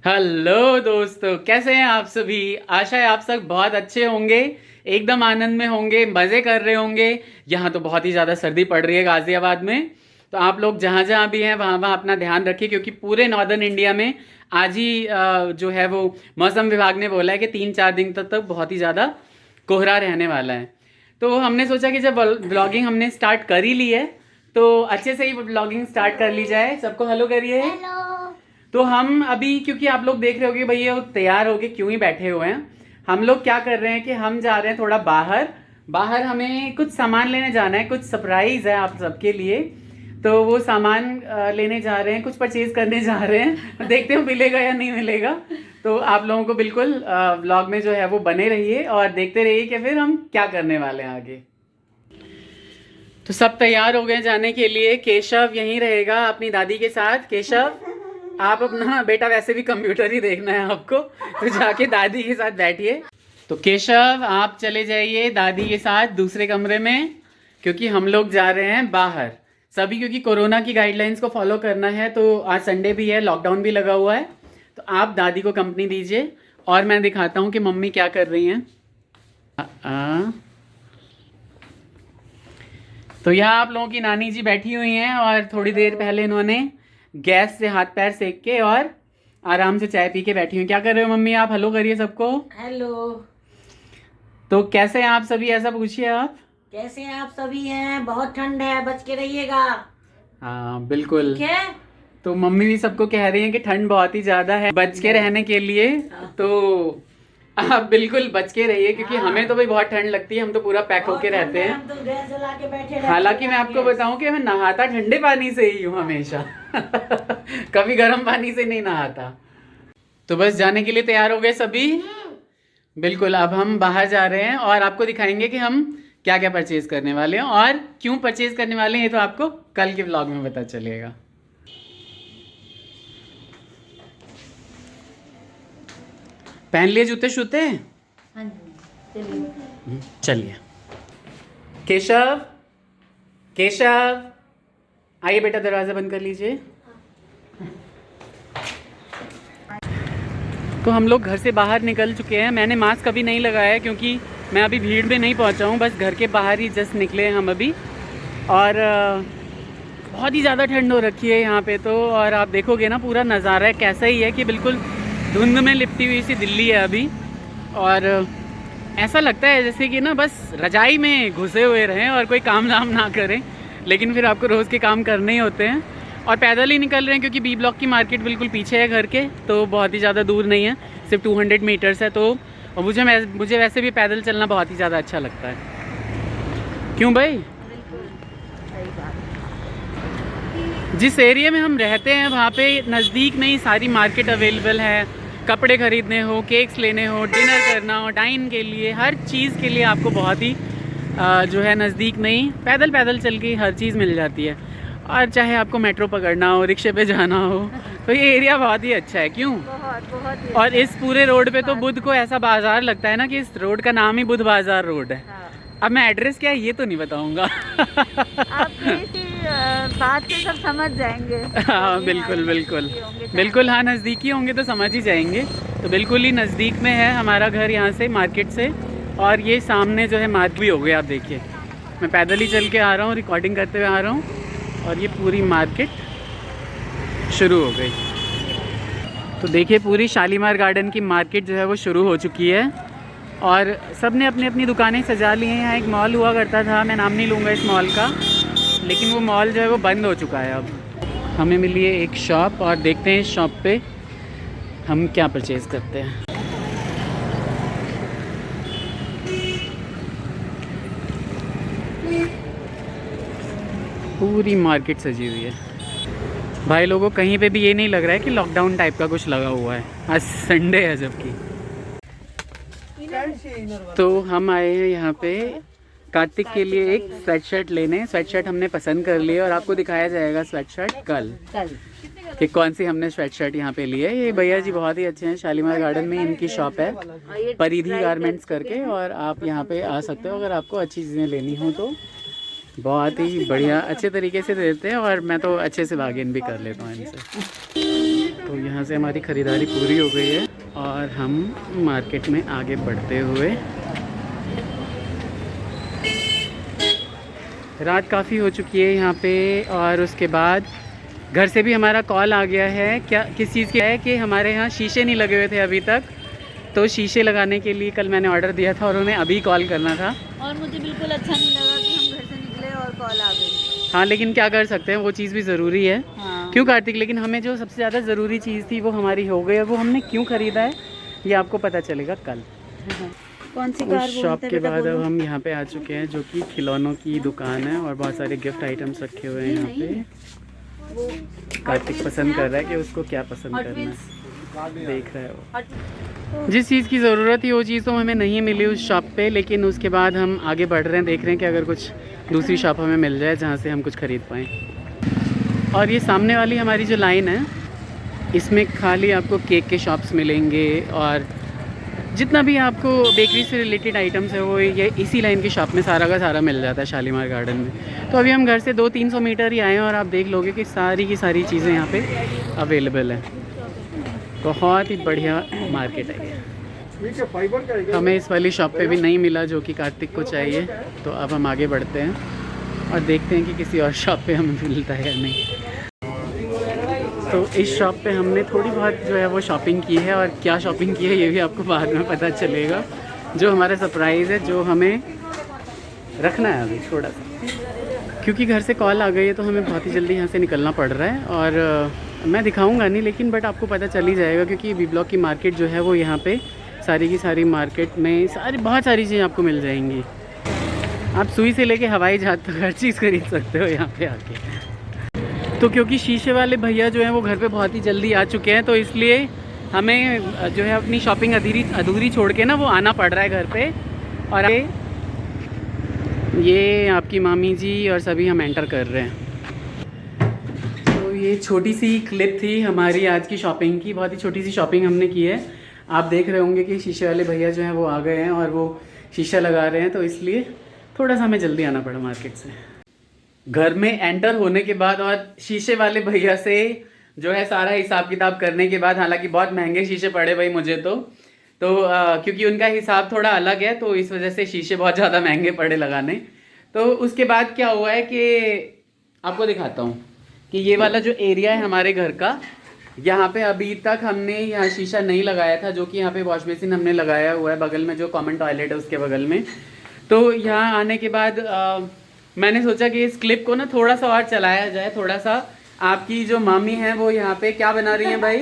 Hello दोस्तों, कैसे हैं आप सभी। आशा है आप सब बहुत अच्छे होंगे, एकदम आनंद में होंगे, मज़े कर रहे होंगे। यहाँ तो बहुत ही ज़्यादा सर्दी पड़ रही है गाज़ियाबाद में। तो आप लोग जहाँ जहाँ भी हैं वहाँ वहाँ अपना ध्यान रखिए, क्योंकि पूरे नॉर्दर्न इंडिया में आज ही जो है वो मौसम विभाग ने बोला है कि 3-4 दिन तक बहुत ही ज़्यादा कोहरा रहने वाला है। तो हमने सोचा कि जब व्लॉगिंग हमने स्टार्ट कर ही ली है तो अच्छे से ही व्लॉगिंग स्टार्ट कर ली जाए। सबको हेलो करिए। तो हम अभी, क्योंकि आप लोग देख रहे होगे भैया वो तैयार होके क्यों ही बैठे हुए हैं, हम लोग क्या कर रहे हैं कि हम जा रहे हैं थोड़ा बाहर हमें कुछ सामान लेने जाना है, कुछ सरप्राइज है आप सबके लिए। तो वो सामान लेने जा रहे हैं, कुछ परचेज करने जा रहे हैं। देखते हैं मिलेगा या नहीं मिलेगा। तो आप लोगों को बिल्कुल व्लॉग में जो है वो बने रहिए और देखते रहिए कि फिर हम क्या करने वाले हैं आगे। तो सब तैयार हो गए जाने के लिए। केशव यहीं रहेगा अपनी दादी के साथ। केशव, आप अपना बेटा, वैसे भी कंप्यूटर ही देखना है आपको, तो जाके दादी के साथ बैठिए। तो केशव आप चले जाइए दादी के साथ दूसरे कमरे में, क्योंकि हम लोग जा रहे हैं बाहर सभी, क्योंकि कोरोना की गाइडलाइंस को फॉलो करना है। तो आज संडे भी है, लॉकडाउन भी लगा हुआ है। तो आप दादी को कंपनी दीजिए और मैं दिखाता हूँ कि मम्मी क्या कर रही हैं। तो यहाँ आप लोगों की नानी जी बैठी हुई हैं और थोड़ी देर पहले इन्होंने गैस से हाथ पैर सेक के और आराम से चाय पी के बैठी हुई। क्या कर रहे हो मम्मी आप? हेलो करिए सबको। हेलो। तो कैसे हैं आप सभी, ऐसा पूछिए आप। कैसे हैं आप सभी? हैं बहुत ठंड है, बच के रहिएगा। हाँ बिल्कुल। ठीक है। तो मम्मी भी सबको कह रही हैं कि ठंड बहुत ही ज़्यादा है, बच के रहने के लिए। तो आप बिल्कुल बच के रहिए, क्योंकि हमें तो भाई बहुत ठंड लगती है, हम तो पूरा पैक होके रहते हैं। हम तो गैस जला के बैठे रहते हैं। हालांकि मैं आपको बताऊं कि मैं नहाता ठंडे पानी से ही हूँ हमेशा। कभी गर्म पानी से नहीं नहाता। तो बस जाने के लिए तैयार हो गए सभी। बिल्कुल, अब हम बाहर जा रहे हैं और आपको दिखाएंगे कि हम क्या क्या परचेज करने वाले हैं और क्यों परचेज करने वाले हैं। ये तो आपको कल के व्लॉग में पता चलेगा। पहन लिए जूते शूते? हाँ जी, चलिए। चलिए। केशव, केशव आइए बेटा, दरवाज़ा बंद कर लीजिए। तो हम लोग घर से बाहर निकल चुके हैं। मैंने मास्क अभी नहीं लगाया है क्योंकि मैं अभी भीड़ में नहीं पहुंचा हूं, बस घर के बाहर ही जस्ट निकले हैं हम अभी। और बहुत ही ज़्यादा ठंड हो रखी है यहाँ पे तो। और आप देखोगे ना पूरा नज़ारा है कैसा ही है कि बिल्कुल धुंध में लिपटी हुई सी दिल्ली है अभी। और ऐसा लगता है जैसे कि ना बस रजाई में घुसे हुए रहें और कोई काम धाम ना करें, लेकिन फिर आपको रोज़ के काम करने ही होते हैं। और पैदल ही निकल रहे हैं क्योंकि बी ब्लॉक की मार्केट बिल्कुल पीछे है घर के, तो बहुत ही ज़्यादा दूर नहीं है, सिर्फ 200 मीटर्स है। तो और मुझे वैसे भी पैदल चलना बहुत ही ज़्यादा अच्छा लगता है। क्यों भाई? सही बात। जिस एरिया में हम रहते हैं वहाँ पे नज़दीक में ही सारी मार्केट अवेलेबल है। कपड़े ख़रीदने हो, केक्स लेने हो, डिनर करना हो, डाइन के लिए, हर चीज़ के लिए आपको बहुत ही जो है नज़दीक में ही पैदल चल के हर चीज़ मिल जाती है। और चाहे आपको मेट्रो पकड़ना हो, रिक्शे पे जाना हो, तो ये एरिया बहुत ही अच्छा है। क्यों? बहुत। और इस पूरे रोड पे तो बुध को ऐसा बाज़ार लगता है ना कि इस रोड का नाम ही बुध बाज़ार रोड है। हाँ। अब मैं एड्रेस क्या है ये तो नहीं बताऊँगा। आप इसी बात से सब समझ जाएंगे। हाँ बिल्कुल हाँ, नज़दीकी होंगे तो समझ ही जाएंगे। तो बिल्कुल ही नज़दीक में है हमारा घर यहाँ से, मार्केट से। और ये सामने जो है मार्केट भी हो गया। आप देखिए, मैं पैदल ही चल के आ रहा हूँ, रिकॉर्डिंग करते हुए आ रहा हूँ, और ये पूरी मार्केट शुरू हो गई। तो देखिए पूरी शालीमार गार्डन की मार्केट जो है वो शुरू हो चुकी है और सब ने अपनी अपनी दुकानें सजा ली हैं। यहाँ एक मॉल हुआ करता था, मैं नाम नहीं लूँगा इस मॉल का, लेकिन वो मॉल जो है वो बंद हो चुका है। अब हमें मिली है एक शॉप और देखते हैं इस शॉप पे हम क्या परचेज़ करते हैं। पूरी मार्केट सजी हुई है भाई लोगों, कहीं पे भी ये नहीं लग रहा है कि लॉकडाउन टाइप का कुछ लगा हुआ है। आज संडे है जबकि। तो हम आए हैं यहाँ पे कार्तिक के लिए एक स्वेटशर्ट लेने। स्वेटशर्ट हमने पसंद कर लिए और आपको दिखाया जाएगा स्वेटशर्ट कल कि कौन सी हमने स्वेटशर्ट यहाँ पे ली है। ये भैया जी बहुत ही अच्छे हैं, शालीमार गार्डन में इनकी शॉप है, परिधि गारमेंट्स करके। और आप यहाँ पे आ सकते हो अगर आपको अच्छी चीज़ें लेनी हो तो। बहुत ही बढ़िया अच्छे तरीके से देते हैं और मैं तो अच्छे से बार्गेन भी कर लेता हूँ इनसे। तो यहाँ से हमारी ख़रीदारी पूरी हो गई है और हम मार्केट में आगे बढ़ते हुए, रात काफ़ी हो चुकी है यहाँ पे, और उसके बाद घर से भी हमारा कॉल आ गया है। क्या किस चीज़ के है कि हमारे यहाँ शीशे नहीं लगे हुए थे अभी तक, तो शीशे लगाने के लिए कल मैंने ऑर्डर दिया था और उन्हें अभी कॉल करना था। और मुझे बिल्कुल अच्छा नहीं लगा कि हम घर से निकले और कॉल आ गई। हाँ, लेकिन क्या कर सकते हैं, वो चीज़ भी ज़रूरी है। हाँ। क्यों कार्तिक, लेकिन हमें जो सबसे ज़्यादा ज़रूरी चीज़ थी वो हमारी हो गई, और वो हमने क्यों ख़रीदा है ये आपको पता चलेगा कल। कौन सी कार? उस शॉप के बाद अब हम यहाँ पे आ चुके हैं जो कि खिलौनों की दुकान है, और बहुत सारे गिफ्ट आइटम्स रखे हुए हैं यहाँ पे। कार्तिक पसंद कर रहा है कि उसको क्या पसंद करना है, देख रहा है वो। जिस चीज़ की ज़रूरत थी वो चीज़ तो हमें नहीं मिली उस शॉप पे, लेकिन उसके बाद हम आगे बढ़ रहे हैं, देख रहे हैं कि अगर कुछ दूसरी शॉप हमें मिल जाए जहाँ से हम कुछ ख़रीद पाएँ। और ये सामने वाली हमारी जो लाइन है, इसमें खाली आपको केक के शॉप्स मिलेंगे, और जितना भी आपको बेकरी से रिलेटेड आइटम्स है वो ये इसी लाइन की शॉप में सारा का सारा मिल जाता है शालीमार गार्डन में। तो अभी हम घर से 200-300 मीटर ही आए हैं और आप देख लोगे कि सारी की सारी चीज़ें यहाँ पे अवेलेबल है। बहुत ही बढ़िया मार्केट है ये। हमें इस वाली शॉप पे भी नहीं मिला जो कि कार्तिक को चाहिए, तो अब हम आगे बढ़ते हैं और देखते हैं कि किसी और शॉप पे हमें मिलता है या नहीं। तो इस शॉप पे हमने थोड़ी बहुत जो है वो शॉपिंग की है, और क्या शॉपिंग की है ये भी आपको बाद में पता चलेगा, जो हमारा सरप्राइज़ है, जो हमें रखना है अभी थोड़ा सा, क्योंकि घर से कॉल आ गई है तो हमें बहुत ही जल्दी यहाँ से निकलना पड़ रहा है। और मैं दिखाऊंगा नहीं, लेकिन बट आपको पता चल ही जाएगा, क्योंकि बी ब्लॉक की मार्केट जो है वो यहाँ पे सारी की सारी मार्केट में बहुत सारी चीज़ें आपको मिल जाएंगी। आप सुई से लेके हवाई जहाज तक हर चीज़ खरीद सकते हो यहाँ पे आके। तो क्योंकि शीशे वाले भैया जो हैं वो घर पे बहुत ही जल्दी आ चुके हैं, तो इसलिए हमें जो है अपनी शॉपिंग अधूरी छोड़ के ना वो आना पड़ रहा है घर पे। और ये आपकी मामी जी और सभी हम एंटर कर रहे हैं। तो ये छोटी सी क्लिप थी हमारी आज की शॉपिंग की, बहुत ही छोटी सी शॉपिंग हमने की है। आप देख रहे होंगे कि शीशे वाले भैया जो हैं वो आ गए हैं और वो शीशा लगा रहे हैं, तो इसलिए थोड़ा सा हमें जल्दी आना पड़ा मार्केट से। घर में एंटर होने के बाद और शीशे वाले भैया से जो है सारा हिसाब किताब करने के बाद, हालांकि बहुत महंगे शीशे पड़े भाई मुझे तो क्योंकि उनका हिसाब थोड़ा अलग है, तो इस वजह से शीशे बहुत ज़्यादा महंगे पड़े लगाने। तो उसके बाद क्या हुआ है कि आपको दिखाता हूँ कि ये वाला जो एरिया है हमारे घर का, यहाँ पे अभी तक हमने यहाँ शीशा नहीं लगाया था, जो कि यहाँ पे वॉश बेसिन हमने लगाया हुआ है बगल में, जो कॉमन टॉयलेट है उसके बगल में। तो यहाँ आने के बाद मैंने सोचा कि इस क्लिप को ना थोड़ा सा और चलाया जाए, थोड़ा सा। आपकी जो मामी है वो यहाँ पे क्या बना रही हैं भाई?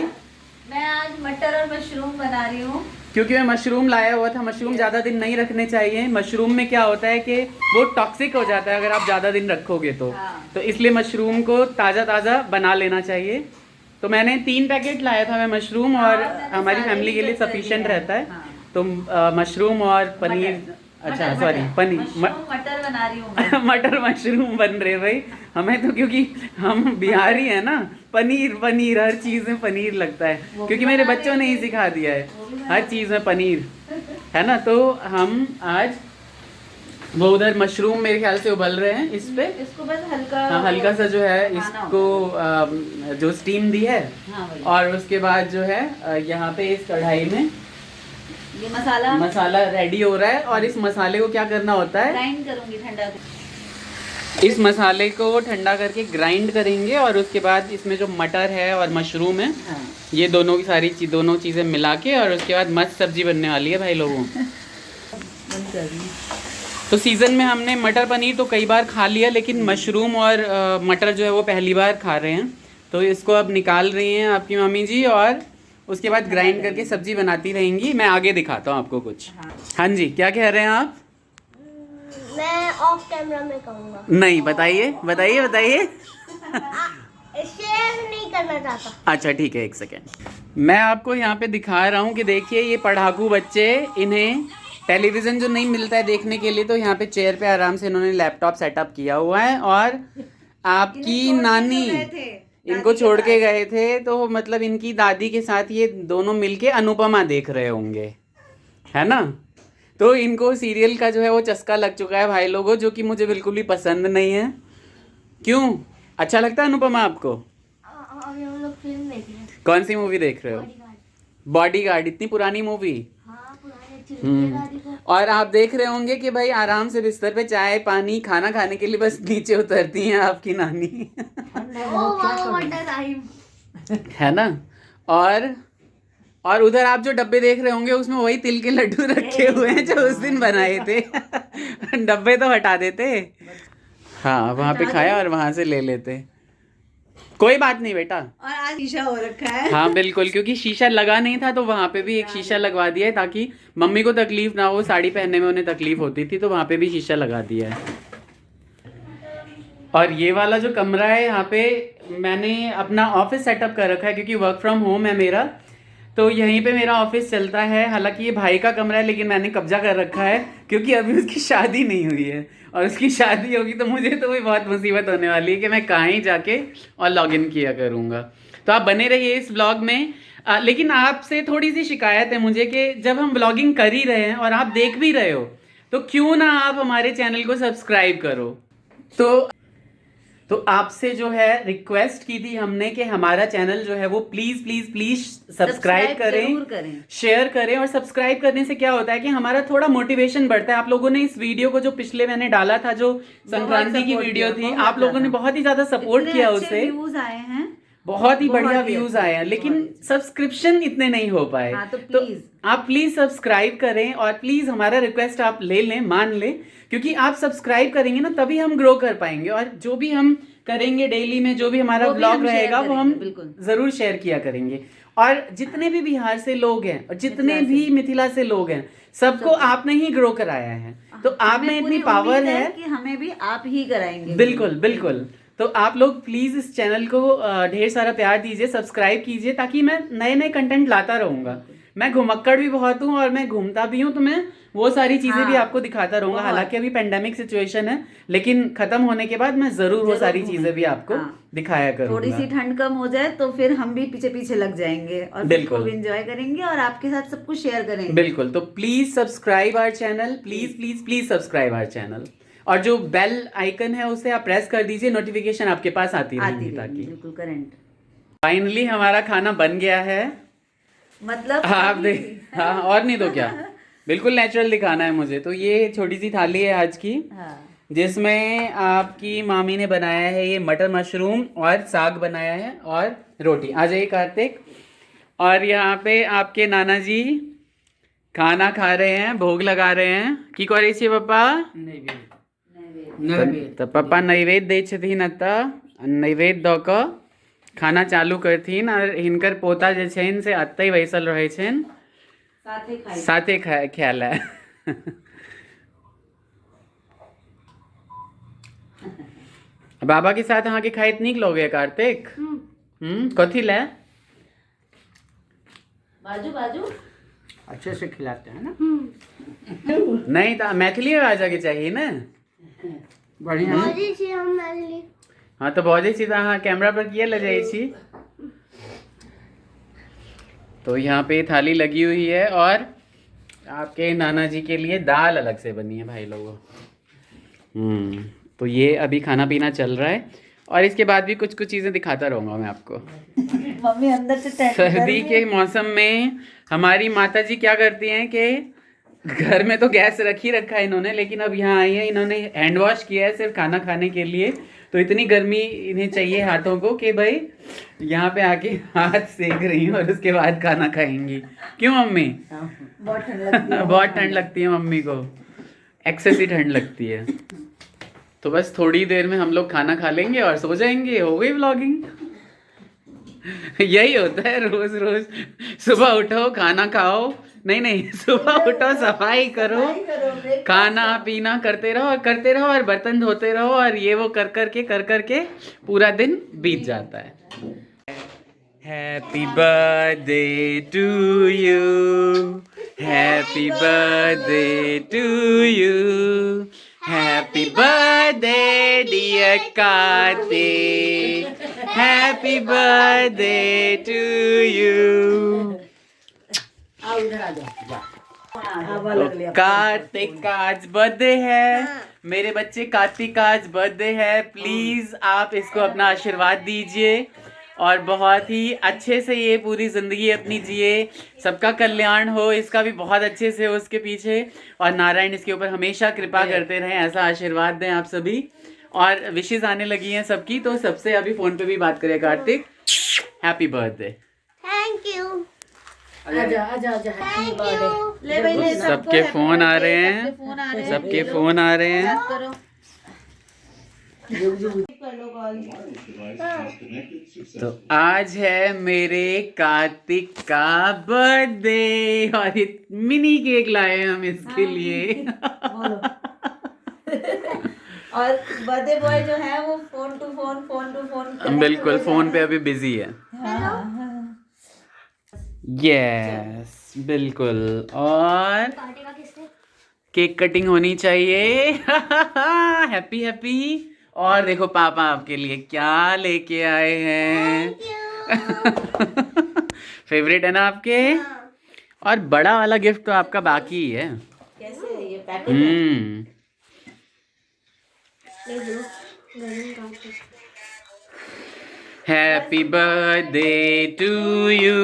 मैं आज मटर और मशरूम बना रही हूँ, क्योंकि मैं मशरूम लाया हुआ था। मशरूम ज़्यादा दिन नहीं रखने चाहिए, मशरूम में क्या होता है कि वो टॉक्सिक हो जाता है अगर आप ज़्यादा दिन रखोगे तो। हाँ। तो इसलिए मशरूम को ताज़ा ताज़ा बना लेना चाहिए। तो मैंने 3 पैकेट लाया था मैं मशरूम, और हमारी फैमिली के लिए सफिशिएंट रहता है। हाँ। तो मशरूम और पनीर, अच्छा सॉरी पनीर, मटर बना रही हूँ मटर मशरूम बन रहे भाई। हमें तो क्योंकि हम बिहारी है ना, पनीर पनीर हर चीज़ में पनीर लगता है, क्योंकि मेरे बच्चों ने ही सिखा दिया है हर चीज़ में पनीर, है ना। तो हम आज वो उधर मशरूम मेरे ख्याल से उबल रहे हैं इस पे, इसको बस हल्का, हाँ हल्का सा जो है इसको जो स्टीम दी है। हाँ, और उसके बाद जो है यहाँ पे इस कढ़ाई में ये मसाला रेडी हो रहा है। और इस मसाले को क्या करना होता है, ग्राइंड करूंगी ठंडा। इस मसाले को ठंडा करके ग्राइंड करेंगे, और उसके बाद इसमें जो मटर है और मशरूम है, हाँ। ये दोनों की दोनों चीज़ें मिला के, और उसके बाद मस्त सब्जी बनने वाली है भाई लोगों। तो सीज़न में हमने मटर पनीर तो कई बार खा लिया, लेकिन मशरूम और मटर जो है वो पहली बार खा रहे हैं। तो इसको अब निकाल रही हैं आपकी मम्मी जी, और उसके बाद ग्राइंड करके सब्जी बनाती रहेंगी। मैं आगे दिखाता हूँ आपको कुछ। हाँ जी, क्या कह रहे हैं आप? मैं ऑफ कैमरा में कहूँगा। नहीं, बताइए बताइए बताइए। शेयर नहीं करना चाहता। अच्छा ठीक है, 1 सेकेंड। मैं आपको यहाँ पे दिखा रहा हूँ कि देखिए ये पढ़ाकू बच्चे, इन्हें टेलीविज़न जो नहीं मिलता है देखने के लिए, तो यहाँ पे चेयर पे आराम से इन्होंने लैपटॉप सेटअप किया हुआ है। और आपकी नानी इनको छोड़ के गए थे, तो मतलब इनकी दादी के साथ ये दोनों मिलके अनुपमा देख रहे होंगे, है ना। तो इनको सीरियल का जो है वो चस्का लग चुका है भाई लोगों, जो कि मुझे बिल्कुल भी पसंद नहीं है। क्यों, अच्छा लगता है अनुपमा आपको? अभी हम लोग फिल्म देख रहे हैं। कौन सी मूवी देख रहे हो? बॉडीगार्ड। इतनी पुरानी मूवी। हाँ, पुरानी अच्छी लगती है दादी को। और आप देख रहे होंगे कि भाई आराम से बिस्तर पे चाय पानी खाना खाने के लिए बस नीचे उतरती हैं आपकी नानी। है ना? और उधर आप जो डब्बे देख रहे होंगे उसमें वही तिल के लड्डू रखे हुए हैं जो उस दिन बनाए थे। डब्बे तो हटा देते। हाँ, वहाँ पे खाया और वहाँ से ले लेते। कोई बात नहीं बेटा। और आज शीशा हो रखा है। हाँ बिल्कुल, क्योंकि शीशा लगा नहीं था तो वहाँ पे भी एक शीशा लगवा दिया है ताकि मम्मी को तकलीफ ना हो। साड़ी पहनने में उन्हें तकलीफ होती थी तो वहाँ पे भी शीशा लगा दिया है। और ये वाला जो कमरा है यहाँ पे मैंने अपना ऑफिस सेटअप कर रखा है क्योंकि वर्क फ्रॉम होम है मेरा, तो यहीं पे मेरा ऑफिस चलता है। हालांकि ये भाई का कमरा है लेकिन मैंने कब्जा कर रखा है क्योंकि अभी उसकी शादी नहीं हुई है, और उसकी शादी होगी तो मुझे तो भी बहुत मुसीबत होने वाली है कि मैं कहाँ ही जाके और लॉगिन किया करूँगा। तो आप बने रहिए इस ब्लॉग में। लेकिन आपसे थोड़ी सी शिकायत है मुझे कि जब हम ब्लॉगिंग कर ही रहे हैं और आप देख भी रहे हो तो क्यों ना आप हमारे चैनल को सब्सक्राइब करो। तो आपसे जो है रिक्वेस्ट की थी हमने कि हमारा चैनल जो है वो प्लीज प्लीज प्लीज सब्सक्राइब करें, शेयर करें। और सब्सक्राइब करने से क्या होता है कि हमारा थोड़ा मोटिवेशन बढ़ता है। आप लोगों ने इस वीडियो को जो पिछले मैंने डाला था जो संक्रांति की वीडियो थी, आप लोगों ने बहुत ही ज्यादा सपोर्ट किया उसे। व्यूज आए हैं, बहुत ही बढ़िया व्यूज आए हैं, लेकिन सब्सक्रिप्शन इतने नहीं हो पाए। हाँ, तो आप प्लीज सब्सक्राइब करें और प्लीज हमारा रिक्वेस्ट आप ले लें, मान लें, क्योंकि आप सब्सक्राइब करेंगे ना तभी हम ग्रो कर पाएंगे। और जो भी हम करेंगे डेली में, जो भी हमारा ब्लॉग रहेगा वो हम जरूर शेयर किया करेंगे। और जितने भी बिहार से लोग हैं और जितने भी मिथिला से लोग हैं, सबको आपने ही ग्रो कराया है। तो आप में इतनी पावर है कि हमें भी आप ही कराएंगे। बिल्कुल बिल्कुल। तो आप लोग प्लीज इस चैनल को ढेर सारा प्यार दीजिए, सब्सक्राइब कीजिए, ताकि मैं नए नए कंटेंट लाता रहूंगा। मैं घुमक्कड़ भी बहुत हूँ और मैं घूमता भी हूँ, तो मैं वो सारी चीजें भी आपको दिखाता रहूंगा। हालांकि अभी पेंडेमिक सिचुएशन है, लेकिन खत्म होने के बाद मैं जरूर वो सारी चीजें भी आपको दिखाया करूंगा। थोड़ी सी ठंड कम हो जाए तो फिर हम भी पीछे पीछे लग जाएंगे और बिल्कुल एंजॉय करेंगे और आपके साथ सब कुछ शेयर करेंगे। बिल्कुल। तो please subscribe our channel, please please please subscribe our channel. और जो बेल आइकन है उसे आप प्रेस कर दीजिए, नोटिफिकेशन आपके पास आती रहेगी ताकि। बिल्कुल करंट। फाइनली हमारा खाना बन गया है। मतलब आप देख, हाँ और नहीं तो क्या, बिल्कुल नेचुरल दिखाना है मुझे। तो ये छोटी सी थाली है आज की, जिसमें आपकी मामी ने बनाया है ये मटर मशरूम और साग बनाया है और रोटी। आ जाइए कार्तिक। और यहाँ पे आपके नाना जी खाना खा रहे हैं, भोग लगा रहे हैं। की करे छे पप्पा? तो पप्पा नैवेद्य दै छथिन एतऽ, नैवेद्य दऽ कऽ खाना चालू करथिन। और हिनकर पोता जे छनि से अतै बैसल रहै छनि, साथे खाय ले। बाबा के साथ अहाँ के खाइत नीक लगैया कार्तिक? कथी ले? बाजू बाजू अच्छे से खिलाते हैं ना। नहीं तो मैथिली में आ जाके चाहिए ना। बढ़िया है। बजै छी हम मैथिली। हाँ तो बजै छी तो अहाँ कैमरा पर किए ले जाइ छी। तो यहाँ पे थाली लगी हुई है और आपके नाना जी के लिए दाल अलग से बनी है भाई लोगों। तो ये अभी खाना पीना चल रहा है और इसके बाद भी कुछ कुछ चीज़ें दिखाता रहूँगा मैं आपको। मम्मी अंदर से सर्दी के मौसम में हमारी माता जी क्या करती हैं कि घर में तो गैस रख ही रखा है इन्होंने, लेकिन अब यहाँ आई है, इन्होंने हैंड वॉश किया है सिर्फ खाना खाने के लिए। तो इतनी गर्मी इन्हें चाहिए हाथों को कि भाई यहाँ पे आके हाथ सेक रही हैं और उसके बाद खाना खाएंगी। क्यों मम्मी? बहुत ठंड लगती है। बहुत ठंड लगती है मम्मी को, एक्सेस ही ठंड लगती है। तो बस थोड़ी देर में हम लोग खाना खा लेंगे और सो जाएंगे। हो गई व्लॉगिंग। यही होता है रोज रोज, सुबह उठो खाना खाओ, नहीं सुबह उठो सफाई करो, खाना पीना करते रहो और बर्तन धोते रहो और ये वो कर करके पूरा दिन बीत जाता है। Happy birthday to you, happy birthday to you, happy birthday dear Karthik, happy birthday to you. तो कार्तिक का आज बर्थडे है, मेरे बच्चे कार्तिक का आज बर्थडे है। प्लीज आप इसको अपना आशीर्वाद दीजिए और बहुत ही अच्छे से ये पूरी ज़िंदगी अपनी जिए, सबका कल्याण हो, इसका भी बहुत अच्छे से हो उसके पीछे, और नारायण इसके ऊपर हमेशा कृपा करते रहें, ऐसा आशीर्वाद दें आप सभी। और विशेष आने लगी हैं सबकी, तो सबसे अभी फ़ोन पे भी बात करें। Kartik, happy birthday. Thank you. आजा आजा आजा थैंक यू। ले भाई ले, सबके फ़ोन आ रहे हैं, सबके फ़ोन आ रहे हैं। करो कर लो कॉल। तो आज है मेरे कार्तिक का बर्थडे और एक मिनी केक लाए हैं हम इसके लिए। बोलो। और बर्थडे बॉय जो है वो फोन टू फोन बिल्कुल फोन पे अभी बिजी है। हाँ। यस बिल्कुल। और काटेगा किसने? केक कटिंग होनी चाहिए। Happy happy. और देखो पापा आपके लिए क्या लेके आए हैं। फेवरेट है ना आपके। और बड़ा वाला गिफ्ट तो आपका बाकी ही है। कैसे है ये packet? Happy birthday to you,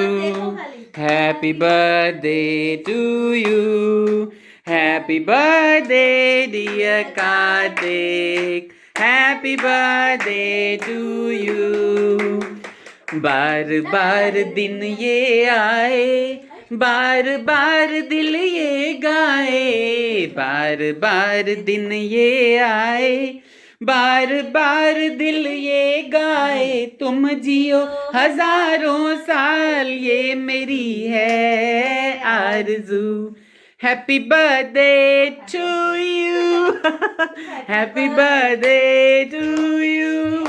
happy birthday to you, happy birthday dear Karthik, happy birthday to you. बार बार दिन ये आए, बार बार दिल ये गाए, बार बार दिन ये आए, बार बार दिल ये गाए, तुम जियो हजारों साल, ये मेरी है आरज़ू। Happy birthday to you, happy birthday to you,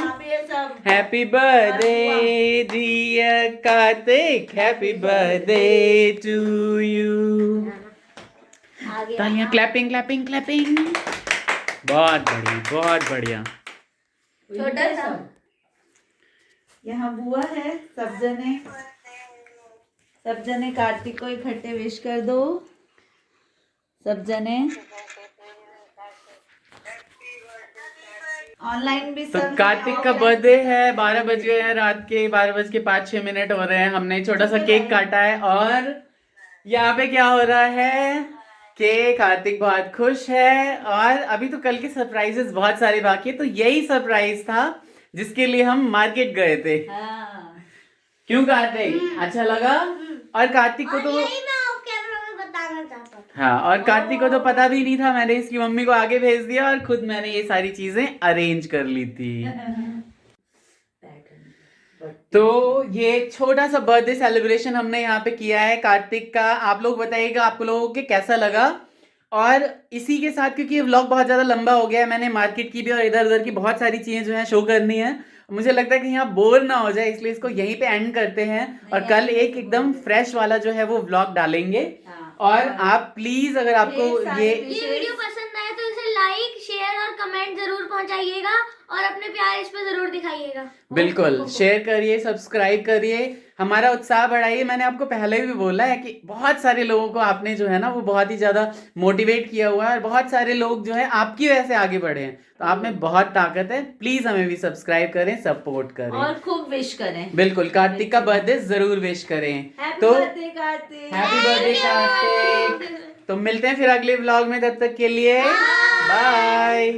happy birthday dear Karthik, happy birthday to you. तालियां, क्लैपिंग क्लैपिंग क्लैपिंग। बहुत बढ़िया बहुत बढ़िया। छोटा सा यहाँ बुआ है, सब जने कार्तिक को इकट्ठे विश कर दो, सब जने ऑनलाइन भी। तो कार्तिक का बर्थडे है, 12 बज गए हैं रात के, 12:05 हो रहे हैं। हमने छोटा सा केक काटा है और यहाँ पे क्या हो रहा है कि कार्तिक बहुत खुश है। और अभी तो कल के सरप्राइजेस बहुत सारे बाकी है, तो यही सरप्राइज था जिसके लिए हम मार्केट गए थे। क्यों कार्तिक, अच्छा लगा? और कार्तिक को तो यही मैं ऑफ कैमरा में बताना चाहता था। हाँ, और कार्तिक को तो पता भी नहीं था, मैंने इसकी मम्मी को आगे भेज दिया और खुद मैंने ये सारी चीजें अरेंज कर ली थी। तो ये छोटा सा बर्थडे सेलिब्रेशन हमने यहाँ पे किया है कार्तिक का। आप लोग बताइएगा आपको लोगों के कैसा लगा। और इसी के साथ, क्योंकि ये व्लॉग बहुत ज़्यादा लंबा हो गया है, मैंने मार्केट की भी और इधर उधर की बहुत सारी चीज़ें जो है शो करनी है। मुझे लगता है कि यहाँ बोर ना हो जाए, इसलिए इसको यहीं पे एंड करते हैं और कल एक एकदम फ्रेश वाला जो है वो व्लॉग डालेंगे। और आप प्लीज अगर आपको ये वीडियो पसंद आए तो इसे लाइक, शेयर और कमेंट जरूर पहुंचाइएगा और अपने प्यार इस पे जरूर दिखाइएगा। बिल्कुल शेयर करिए, सब्सक्राइब करिए, हमारा उत्साह बढ़ाइए। मैंने आपको पहले भी बोला है कि बहुत सारे लोगों को आपने जो है ना वो बहुत ही ज्यादा मोटिवेट किया हुआ है और बहुत सारे लोग जो है आपकी वजह से आगे बढ़े हैं। तो आप में बहुत ताकत है, प्लीज हमें भी सब्सक्राइब करें, सपोर्ट करें और खूब विश करें। बिल्कुल, कार्तिक का बर्थडे जरूर विश करें। तो हैप्पी बर्थडे कार्तिक। तो मिलते हैं फिर अगले व्लॉग में, तब तक के लिए बाय।